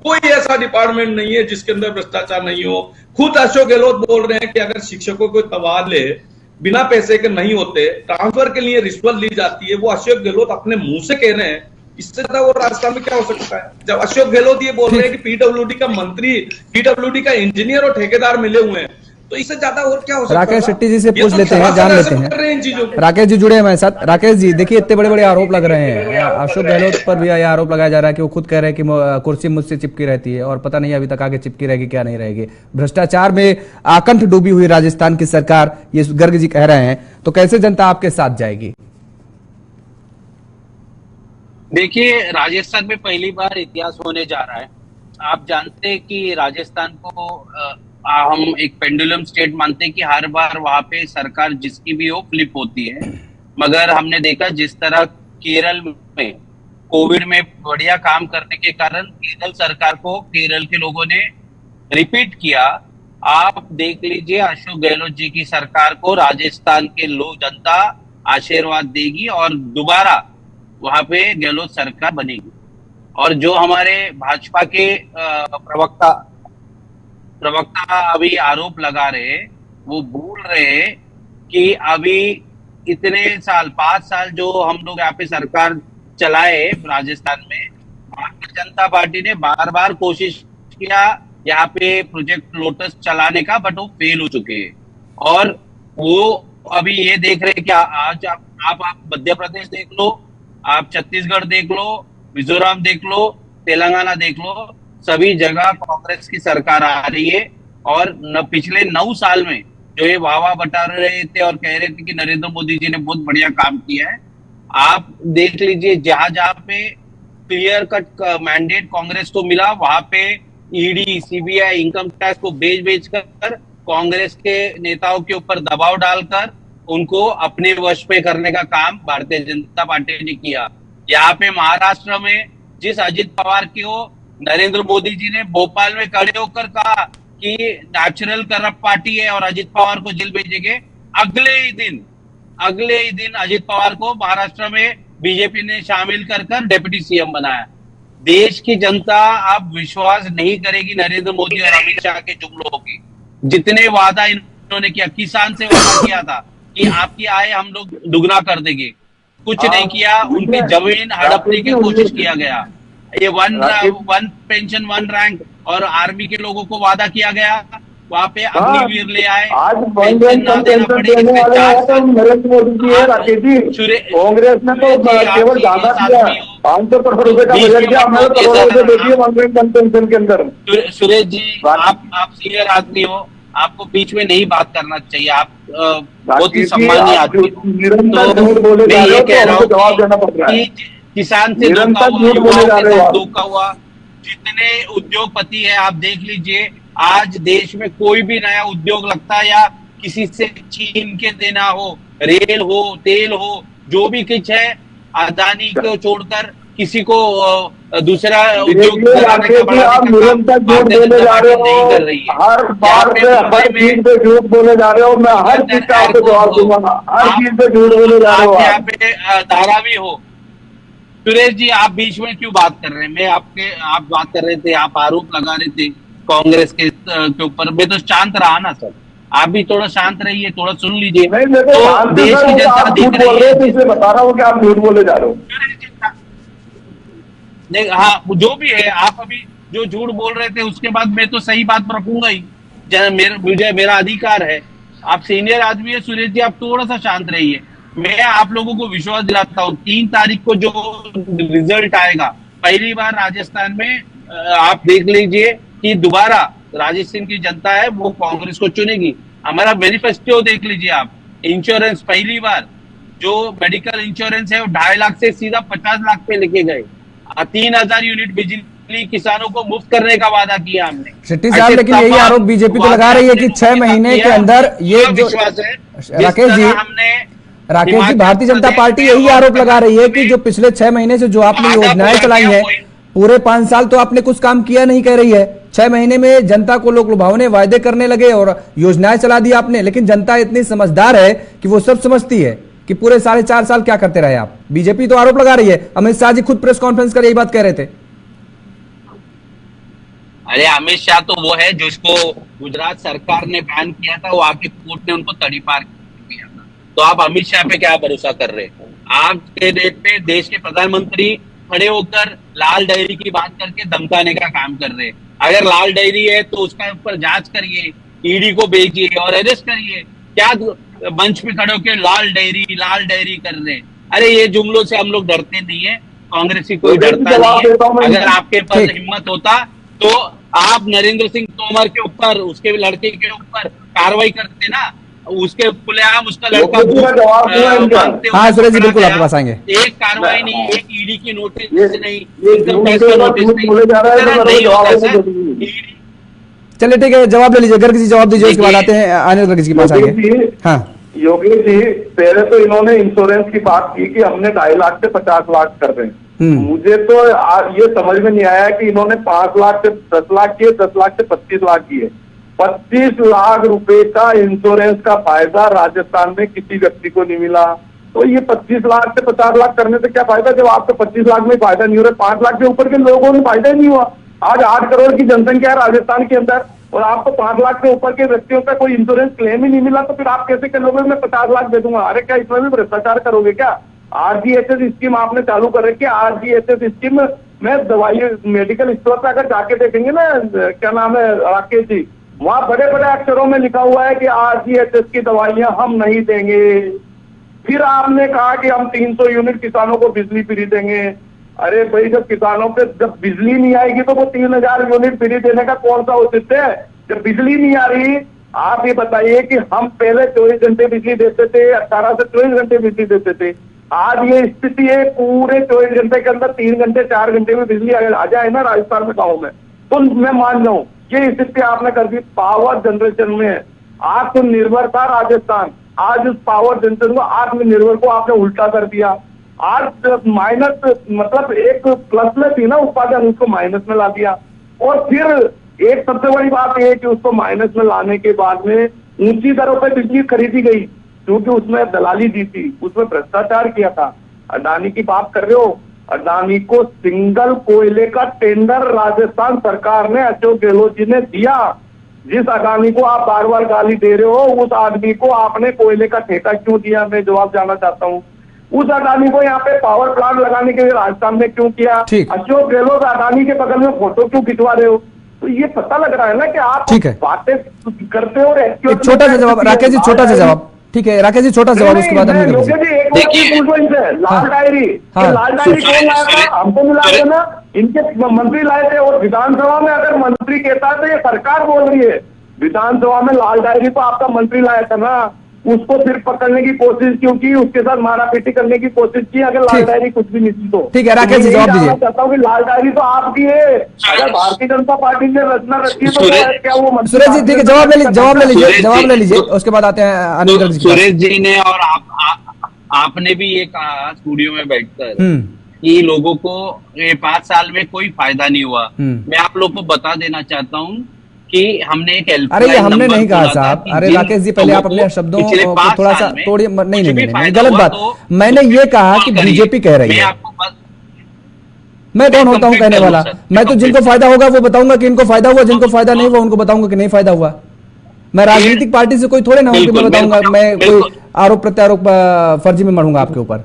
कोई ऐसा डिपार्टमेंट नहीं है जिसके अंदर भ्रष्टाचार नहीं हो। खुद अशोक गहलोत बोल रहे हैं कि अगर शिक्षकों को तबादले बिना पैसे के नहीं होते, ट्रांसफर के लिए रिश्वत ली जाती है, वो अशोक गहलोत अपने मुंह से कह रहे हैं। इससे ज्यादा वो राजस्थान में क्या हो सकता है? जब अशोक गहलोत ये बोल रहे हैं कि पीडब्ल्यूडी का मंत्री, पीडब्ल्यूडी का इंजीनियर और ठेकेदार मिले हुए हैं, तो इससे ज्यादा और क्या हो सकता है? राकेश शेट्टी जी से पूछ लेते हैं, जान लेते हैं। राकेश जी जुड़े हमारे साथ। राकेश जी देखिए, इतने बड़े बड़े आरोप लग रहे हैं, अशोक गहलोत पर भी यह आरोप लगाया जा रहा है कि वो खुद कह रहे हैं कि कुर्सी मुझसे चिपकी रहती है और पता नहीं अभी तक आगे चिपकी रहेगी क्या नहीं रहेगी। भ्रष्टाचार में आकंठ डूबी हुई राजस्थान की सरकार, ये गर्ग जी कह रहे हैं, तो कैसे जनता आपके साथ जाएगी? देखिए, राजस्थान में पहली बार इतिहास होने जा रहा है। आप जानते हैं कि राजस्थान को हम एक पेंडुलम स्टेट मानते हैं कि हर बार वहां पे सरकार जिसकी भी हो फ्लिप होती है, मगर हमने देखा जिस तरह केरल में कोविड में बढ़िया काम करने के कारण केरल सरकार को केरल के लोगों ने रिपीट किया। आप देख लीजिए, अशोक गहलोत जी की सरकार को राजस्थान के लोग, जनता आशीर्वाद देगी और दोबारा वहां पे गहलोत सरकार बनेगी। और जो हमारे भाजपा के प्रवक्ता अभी आरोप लगा रहे, वो बोल रहे कि अभी इतने साल, 5 साल जो हम लोग यहाँ पे सरकार चलाए राजस्थान में, भारतीय जनता पार्टी ने बार बार कोशिश किया यहाँ पे प्रोजेक्ट लोटस चलाने का, बट वो फेल हो चुके हैं। और वो अभी ये देख रहे हैं कि आज आप मध्य प्रदेश देख लो, आप छत्तीसगढ़ देख लो, मिजोरम देख लो, तेलंगाना देख लो, सभी जगह कांग्रेस की सरकार आ रही है। और पिछले 9 साल में जो ये वाह बता रहे थे और कह रहे थे कि नरेंद्र मोदी जी ने बहुत बढ़िया काम किया है, आप देख लीजिए जहां जहां पे क्लियर कट मैंडेट कांग्रेस को मिला, वहां पे ईडी, सीबीआई, इनकम टैक्स को बेच कर कांग्रेस के नेताओं के ऊपर दबाव डालकर उनको अपने वश में करने का काम भारतीय जनता पार्टी ने किया। यहाँ पे महाराष्ट्र में जिस अजित पवार को नरेंद्र मोदी जी ने भोपाल में खड़े होकर कहा कि नेचुरल करप्ट पार्टी है और अजित पवार को जेल भेजेंगे, अगले ही दिन अजित पवार को महाराष्ट्र में बीजेपी ने शामिल कर डिप्टी सीएम बनाया। देश की जनता अब विश्वास नहीं करेगी नरेंद्र मोदी और अमित शाह के जुमलों की। जितने वादा इन्होंने किया, किसान से वादा किया था कि आपकी आय हम लोग दुगना कर देंगे, कुछ नहीं किया। उनकी जमीन हड़पने की कोशिश किया गया। ये वन पेंशन वन रैंक और आर्मी के लोगों को वादा किया गया, वहां पे अग्निवीर ले आए, आज पेंशन ना देना पड़े। इसमें 4 साल नरेंद्र मोदी की है, राकेश जी। कांग्रेस ने तो केवल ज्यादा दिया, 500 करोड़ रुपए का बजट दिया, हमने करोड़ों रुपए दे दिए वन पेंशन के अंदर। सुरेश जी, आप सीनियर आदमी हो, आपको बीच में नहीं बात करना चाहिए। आप बहुत ही सम्मानीय आदमी। तो मैं ये कह रहा हूँ कि किसान से धोखा हुआ, युवाओं के साथ धोखा हुआ। जितने उद्योगपति है आप देख लीजिए, आज देश में कोई भी नया उद्योग लगता है या किसी से चीन के देना हो, रेल हो, तेल हो, जो भी कुछ है, अदानी को छोड़कर किसी को दूसरा उद्योग निरंतर झूठ बोले जा रहे हो, हर बार पे हर चीज पे झूठ बोले जा रहे हो। मैं हर चीज का आपको जवाब दूंगा, हर चीज पे झूठ बोले जा रहे हो। यहाँ पे धारावी हो। सुरेश जी, आप बीच में क्यों बात कर रहे हैं? आप बात कर रहे थे, आप आरोप लगा रहे थे कांग्रेस के ऊपर। मैं तो शांत रहा ना सर, आप भी थोड़ा शांत रहिए, थोड़ा सुन लीजिए। तो देश की जनता देख रही है, इसलिए बता रहा हूँ कि आप झूठ बोले जा रहे हो। हाँ, जो भी है, आप अभी जो झूठ बोल रहे थे उसके बाद मैं तो सही बात रखूंगा ही। मुझे मेरा अधिकार है। आप सीनियर आदमी है सुरेश जी, आप थोड़ा सा शांत रहिए। मैं आप लोगों को विश्वास दिलाता हूँ, 3 तारीख को जो रिजल्ट आएगा, पहली बार राजस्थान में आप देख लीजिए कि दोबारा राजस्थान की जनता है वो कांग्रेस को चुनेगी। हमारा मैनिफेस्टो देख लीजिए आप। इंश्योरेंस पहली बार जो मेडिकल इंश्योरेंस है वो 2.5 लाख से सीधा 50 लाख पे लेके गए। 3000 यूनिट बिजली किसानों को मुफ्त करने का वादा किया हमने। शेट्टी साहब, लेकिन यही आरोप बीजेपी तो लगा रही है कि 6 महीने के अंदर ये जो राकेश जी, भारतीय जनता पार्टी यही आरोप लगा रही है कि जो पिछले 6 महीने से जो आपने योजनाएं चलाई हैं, पूरे 5 साल तो आपने कुछ काम किया नहीं, कह रही है। 6 महीने में जनता को लोग लुभावने वायदे करने लगे और योजनाएं चला दी आपने। लेकिन जनता इतनी समझदार है कि वो सब समझती है कि पूरे 4.5 साल क्या करते रहे आप। बीजेपी तो आरोप लगा रही है। अमित शाह जी खुद प्रेस कॉन्फ्रेंस कर यही बात कह रहे थे। अरे अमित शाह तो वो है जिसको गुजरात सरकार ने बैन किया था, वो आके कोर्ट ने उनको तड़ीपार किया था। तो आप अमित शाह पे क्या भरोसा कर रहे हैं? आज के डेट पे देश के प्रधानमंत्री खड़े होकर लाल डायरी की बात करके धमकाने का काम कर रहे हैं। अगर लाल डायरी है तो उसका ऊपर जांच करिए, ईडी को भेजिए और अरेस्ट करिए। क्या मंच पे खड़े होकर लाल डायरी कर रहे हैं? अरे ये जुमलों से हम लोग डरते नहीं है, कांग्रेस की कोई डरता नहीं है। अगर आपके पास हिम्मत होता तो आप नरेंद्र सिंह तोमर के ऊपर, उसके लड़के के ऊपर कार्रवाई करते ना। उसके खुलेआम उसका लड़का हाँ सुरेश जी, बिल्कुल आपके पास आएंगे। एक कार्रवाई नहीं, एक ईडी की नोटिस नहीं, इनकम टैक्स का नोटिस नहीं। चलिए ठीक है, जवाब ले लीजिए। गर्ग जी जवाब दीजिए, उसके बाद आते हैं अनिल गर्ग जी के पास आएंगे। हाँ योगेश जी, पहले तो इन्होंने इंश्योरेंस की बात की कि हमने 2.5 लाख से 50 लाख कर रहे हैं। मुझे तो ये समझ में नहीं आया कि इन्होंने 5 लाख से 10 लाख किए, 10 लाख से 25 लाख किए। 25 लाख रुपए का इंश्योरेंस का फायदा राजस्थान में किसी व्यक्ति को नहीं मिला। तो ये 25 लाख से 50 लाख करने से क्या फायदा, जब आपको 25 लाख में फायदा नहीं हो रहा, 5 लाख के ऊपर के लोगों में फायदा ही नहीं हुआ। आज 8 करोड़ की जनसंख्या है राजस्थान के अंदर और आपको 5 लाख से ऊपर के व्यक्तियों का कोई इंश्योरेंस क्लेम ही नहीं मिला, तो फिर आप कैसे करोगे मैं 50 लाख दे दूंगा? अरे क्या इसमें भी भ्रष्टाचार करोगे क्या? RGHS स्कीम आपने चालू कर रखी है। RGHS स्कीम में दवाई मेडिकल स्टोर पर अगर जाके देखेंगे ना, क्या नाम है राकेश जी, वहां बड़े बड़े अक्षरों में लिखा हुआ है कि RGHS की दवाइयां हम नहीं देंगे। फिर आपने कहा कि हम 300 यूनिट किसानों को बिजली फ्री देंगे। अरे भाई, जब किसानों पे जब बिजली नहीं आएगी तो वो 3000 यूनिट फ्री देने का कौन सा औचित्य है? जब बिजली नहीं आ रही, आप ये बताइए कि हम पहले 24 घंटे बिजली देते थे, 18 से 24 घंटे बिजली देते थे। आज ये स्थिति है पूरे 24 घंटे के अंदर 3 घंटे 4 घंटे में बिजली आ जाए ना राजस्थान में, गाँव में, तो मैं मान जाऊं ये स्थिति आपने कर दी। पावर जनरेशन में आत्मनिर्भर था राजस्थान, आज उस पावर जनरेशन को आत्मनिर्भर को आपने उल्टा कर दिया। आज माइनस, मतलब एक प्लस में थी ना उत्पादन, उसको माइनस में ला दिया। और फिर एक सबसे बड़ी बात यह है कि उसको माइनस में लाने के बाद में ऊंची दरों पर बिजली खरीदी गई, क्योंकि उसमें दलाली दी थी, उसमें भ्रष्टाचार किया था। अडानी की बात कर रहे हो, अडानी को सिंगल कोयले का टेंडर राजस्थान सरकार ने, अशोक गहलोत जी ने दिया। जिस अडानी को आप बार बार गाली दे रहे हो, उस आदमी को आपने कोयले का ठेका क्यों दिया, मैं जवाब जानना चाहता हूँ। उस अडानी को यहाँ पे पावर प्लांट लगाने के लिए राजस्थान में क्यों किया? अशोक गहलोत अडानी के बगल में फोटो क्यों खिंचवा रहे हो? तो ये पता लग रहा है ना कि आप बातें करते हो। एक छोटा सा जवाब राकेश जी, छोटा सा जवाब। ठीक है राकेश जी, छोटा जवाब, उसके बाद देखिए लाल डायरी, लाल डायरी कौन लाया था? हमको मिला देना, इनके मंत्री लाए थे। और विधानसभा में अगर मंत्री कहता है तो ये सरकार बोल रही है, विधानसभा में लाल डायरी तो आपका मंत्री लाया था ना, उसको सिर्फ पकड़ने की कोशिश क्यों की, उसके साथ मारापीटी करने की कोशिश की, अगर लाल डायरी कुछ भी नहीं तो। ठीक है राकेश जी, जवाब दीजिए। चाहता हूँ कि लाल डायरी तो आपकी है, अगर भारतीय जनता पार्टी ने रचना रखी है तो क्या वो सुरेश जी? ठीक है, जवाब ले लीजिए, उसके बाद आते हैं अनिल गर्ग जी। सुरेश जी ने और आपने भी ये कहा स्टूडियो में बैठकर कि लोगों को ये 5 साल में कोई फायदा नहीं हुआ। मैं आप लोग को बता देना चाहता हूँ कि हमने एक अरे ये हमने नहीं कहा साहब। अरे राकेश जी, पहले आप अपने शब्दों को थोड़ा सा तोड़िए। नहीं, गलत बात। मैंने ये कहा कि बीजेपी कह रही है, मैं कौन होता हूँ कहने वाला? मैं तो जिनको फायदा होगा वो बताऊंगा कि इनको फायदा हुआ, जिनको फायदा नहीं हुआ उनको बताऊंगा कि नहीं फायदा हुआ। मैं राजनीतिक पार्टी से कोई थोड़े ना हूं कि मैं बताऊंगा, मैं कोई आरोप प्रत्यारोप फर्जी में मरूंगा आपके ऊपर।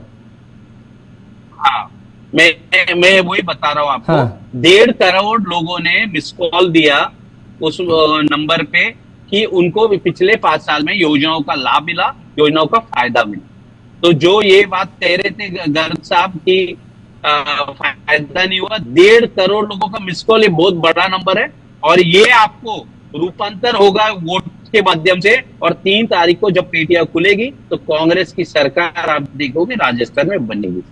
मैं वही बता रहा हूँ आपको। 1.5 करोड़ लोगों ने मिस कॉल दिया उस नंबर पे कि उनको पिछले 5 साल में योजनाओं का लाभ मिला, योजनाओं का फायदा मिला। तो जो ये बात कह रहे थे गर्ग साहब की फायदा नहीं हुआ, 1.5 करोड़ लोगों का मिस कॉल, ये बहुत बड़ा नंबर है। और ये आपको रूपांतर होगा वोट के माध्यम से। और 3 तारीख को जब पेटियां खुलेगी तो कांग्रेस की सरकार आप देखोगे राजस्थान में बनेगी।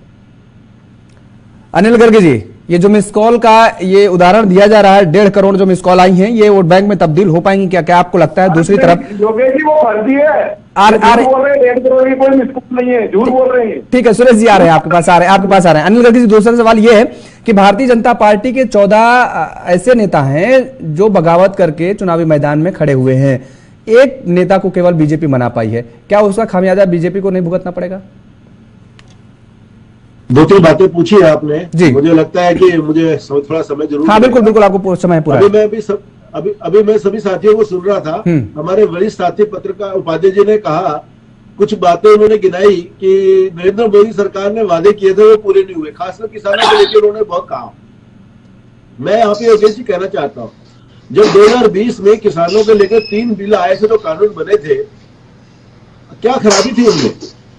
अनिल गर्ग जी, ये जो मिस कॉल का ये उदाहरण दिया जा रहा है, 1.5 करोड़ जो मिस कॉल आई हैं, ये वोट बैंक में तब्दील हो पाएंगी क्या? क्या आपको लगता है? दूसरी तरफ योगेश जी वो फर्जी है, बोल रहे हैं 1.5 करोड़ की कोई मिस कॉल नहीं है, झूठ बोल रहे हैं। ठीक है, सुरेश जी आ रहे हैं आपके पास, आपके पास आ रहे हैं। अनिल गर्ग जी, दूसरा सवाल ये है कि भारतीय जनता पार्टी के 14 ऐसे नेता हैं जो बगावत करके चुनावी मैदान में खड़े हुए हैं, एक नेता को केवल बीजेपी मना पाई है। क्या उसका खामियाजा बीजेपी को नहीं भुगतना पड़ेगा? 2-3 बातें पूछी है आपने जी। मुझे लगता है कि मुझे थोड़ा समय जरूर। हाँ बिल्कुल, आपको समय पूरा। अभी मैं सभी साथियों को सुन रहा था। हमारे वरिष्ठ साथी पत्रकार उपाध्याय जी ने कहा, कुछ बातें उन्होंने गिनाई कि नरेंद्र मोदी सरकार ने वादे किए थे वो पूरे नहीं हुए, खासकर किसानों को लेकर उन्होंने बहुत कहा। मैं यहाँ पे योगेश जी कहना चाहता हूँ, जब 2020 में किसानों को लेकर 3 बिल आए थे, तो कानून बने थे, क्या खराबी थी उनमें?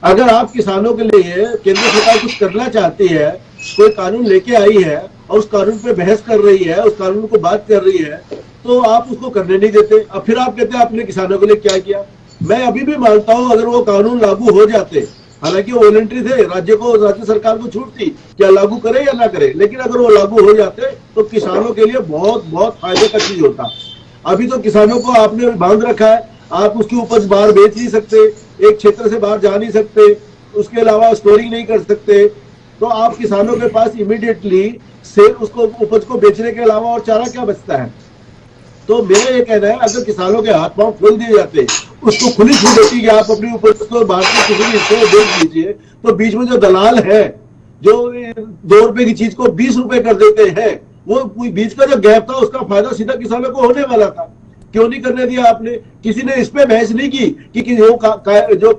अगर आप किसानों के लिए केंद्र सरकार कुछ करना चाहती है, कोई कानून लेके आई है और उस कानून पे बहस कर रही है, उस कानून को बात कर रही है, तो आप उसको करने नहीं देते। अब फिर आप कहते हैं आपने किसानों के लिए क्या किया। मैं अभी भी मानता हूं अगर वो कानून लागू हो जाते, हालांकि वो वॉलंटरी थे, राज्य सरकार को छूट थी क्या लागू करे या ना करे, लेकिन अगर वो लागू हो जाते तो किसानों के लिए बहुत बहुत फायदे का चीज होता। अभी तो किसानों को आपने बांध रखा है, आप उसकी उपज बाहर बेच नहीं सकते, एक क्षेत्र से बाहर जा नहीं सकते, उसके अलावा स्टोरिंग नहीं कर सकते। तो आप किसानों के पास इमीडिएटली सेल, उसको उपज को बेचने के अलावा और चारा क्या बचता है? तो मेरा ये कहना है, अगर किसानों के हाथ पांव खोल दिए जाते, उसको खुली छूट होती कि आप अपनी उपज को बाहर के किसी भी हिस्से में बेच दीजिए, तो बीच में जो दलाल है जो 2 रुपए की चीज को 20 रुपए कर देते हैं, वो बीच का जो गैप था उसका फायदा सीधा किसानों को होने वाला था। क्यों नहीं करने दिया आपने? किसी ने इस पे बहस नहीं की कि जो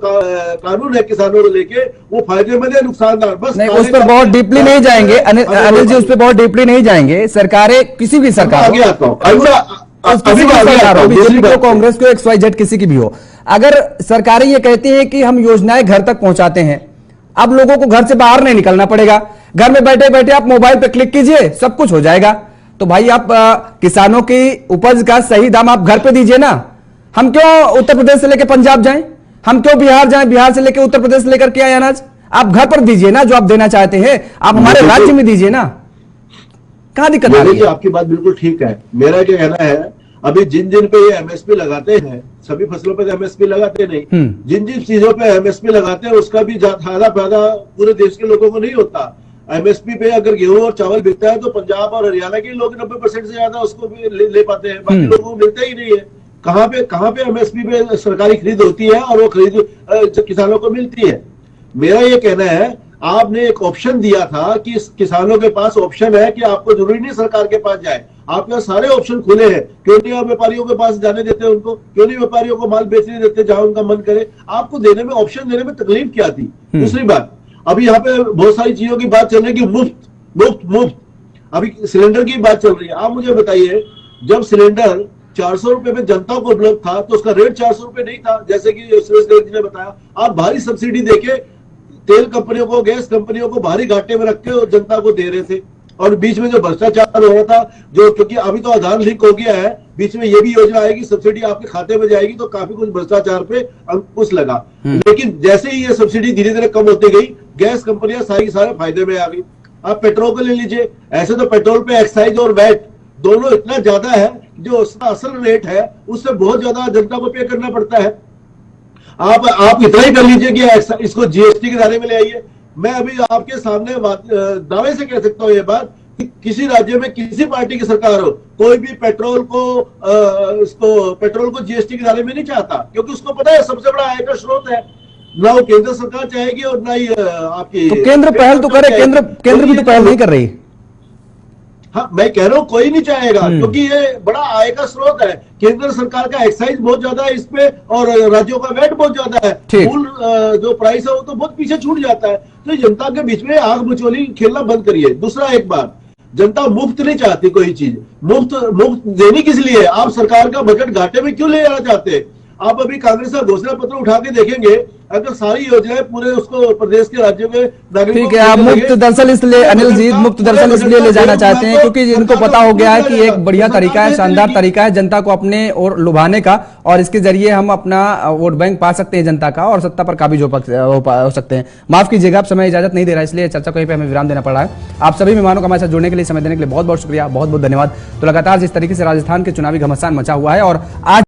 कानून है किसानों को लेके वो फायदेमंद है नुकसानदार। बस नहीं, उस पर बहुत डीपली नहीं जाएंगे अनिल जी, उस पर बहुत डीपली नहीं जाएंगे। सरकारें किसी भी सरकार बीजेपी को, कांग्रेस को, XYZ किसी की भी हो, अगर सरकारें ये कहती हैं कि हम योजनाएं घर तक पहुंचाते हैं, अब लोगों को घर से बाहर नहीं निकलना पड़ेगा, घर में बैठे बैठे आप मोबाइल पे क्लिक कीजिए, सब कुछ हो जाएगा। तो भाई आप किसानों की उपज का सही दाम आप घर पे दीजिए ना। हम क्यों उत्तर प्रदेश से लेकर पंजाब जाएं, हम क्यों बिहार जाएं, बिहार से लेकर उत्तर प्रदेश लेकर के आए अनाज? आप घर पर दीजिए ना, जो आप देना चाहते हैं आप हमारे राज्य में दीजिए ना। कहां दिक्कत आ रही है? आपकी बात बिल्कुल ठीक है। मेरा क्या कहना है, अभी जिन जिन पे ये MSP लगाते हैं, सभी फसलों पे MSP लगाते नहीं, जिन जिन चीजों पे MSP लगाते हैं उसका भी ज्यादा फायदा पूरे देश के लोगों को नहीं होता। MSP पे अगर गेहूं और चावल बिकता है तो पंजाब और हरियाणा के लोग 90% से ज्यादा उसको भी ले पाते हैं, बाकी लोगों को मिलता ही नहीं है। कहां पे MSP पे सरकारी खरीद होती है और वो खरीद किसानों को मिलती है? मेरा ये कहना है, आपने एक ऑप्शन दिया था कि किसानों के पास ऑप्शन है कि आपको जरूरी नहीं सरकार के पास जाए, आपके पास सारे ऑप्शन खुले हैं, क्यों नहीं आप व्यापारियों के पास जाने देते उनको, क्यों नहीं व्यापारियों को माल बेचने देते जहां उनका मन करे, आपको देने में ऑप्शन देने में तकलीफ क्या थी। दूसरी बात, अभी यहाँ पे बहुत सारी चीजों की बात चल रही है कि मुफ्त मुफ्त मुफ्त, अभी सिलेंडर की बात चल रही है। आप मुझे बताइए, जब सिलेंडर 400 रुपए में जनता को उपलब्ध था तो उसका रेट 400 रुपए नहीं था, जैसे कि सुरेश देव जी ने बताया। आप भारी सब्सिडी देके तेल कंपनियों को, गैस कंपनियों को भारी घाटे में रख के और जनता को दे रहे थे, और बीच में जो भ्रष्टाचार हो रहा था, जो क्योंकि अभी तो आधार लिंक हो गया है, बीच में ये भी योजना आएगी, सब्सिडी आपके खाते में जाएगी, तो काफी कुछ भ्रष्टाचार पे अंकुश लगा। लेकिन जैसे ही ये सब्सिडी धीरे धीरे कम होती गई, गैस कंपनियां सारे फायदे में आ गई। आप पेट्रोल को ले लीजिए, ऐसे तो पेट्रोल पे एक्साइज और वैट दोनों इतना ज्यादा है, जो उसका असल रेट है उससे बहुत ज्यादा जनता को पे करना पड़ता है। आप इतना ही कर लीजिए कि इसको जीएसटी के दायरे में ले आइए। मैं अभी आपके सामने दावे से कह सकता हूं ये बात कि किसी राज्य में किसी पार्टी की सरकार हो, कोई भी पेट्रोल को जीएसटी के दायरे में नहीं चाहता, क्योंकि उसको पता है सबसे बड़ा आय का स्रोत है। ना वो केंद्र सरकार चाहेगी और ना ही आपकी तो केंद्र पहल तो करे, केंद्र भी तो पहल नहीं कर रही। हाँ, मैं कह रहा हूं कोई नहीं चाहेगा, क्योंकि ये बड़ा आय का स्रोत है। केंद्र सरकार का एक्साइज बहुत ज्यादा है इसपे, और राज्यों का वेट बहुत ज्यादा है। मूल जो प्राइस है वो तो बहुत पीछे छूट जाता है। तो जनता के बीच में आग मचोली खेलना बंद करिए। दूसरा, एक बात, जनता मुफ्त नहीं चाहती कोई चीज। मुफ्त देनी किस लिए? आप सरकार का बजट घाटे में क्यों ले जाना चाहते हैं? आप अभी कांग्रेस का घोषणा पत्र उठा के देखेंगे, अगर सारी योजनाएं पूरे उसको प्रदेश के राज्यों के नागरिकों, ठीक है, आप मुफ्त दरअसल इसलिए अनिल जी मुफ्त दरअसल इसलिए ले जाना चाहते हैं क्योंकि इनको पता हो गया है कि एक बढ़िया तरीका है, शानदार तरीका है जनता को अपने और लुभाने का, और इसके जरिए हम अपना वोट बैंक पा सकते हैं जनता का, और सत्ता पर काबिज हो सकते हैं। माफ कीजिएगा, आप समय इजाजत नहीं दे रहा, इसलिए चर्चा को यहीं पे हमें विराम देना पड़ रहा है। आप सभी मेहमानों का हमारे साथ जुड़ने के लिए, समय देने के लिए बहुत बहुत शुक्रिया, बहुत बहुत धन्यवाद। तो लगातार जिस तरीके से राजस्थान के चुनावी घमासान मचा हुआ है, और आज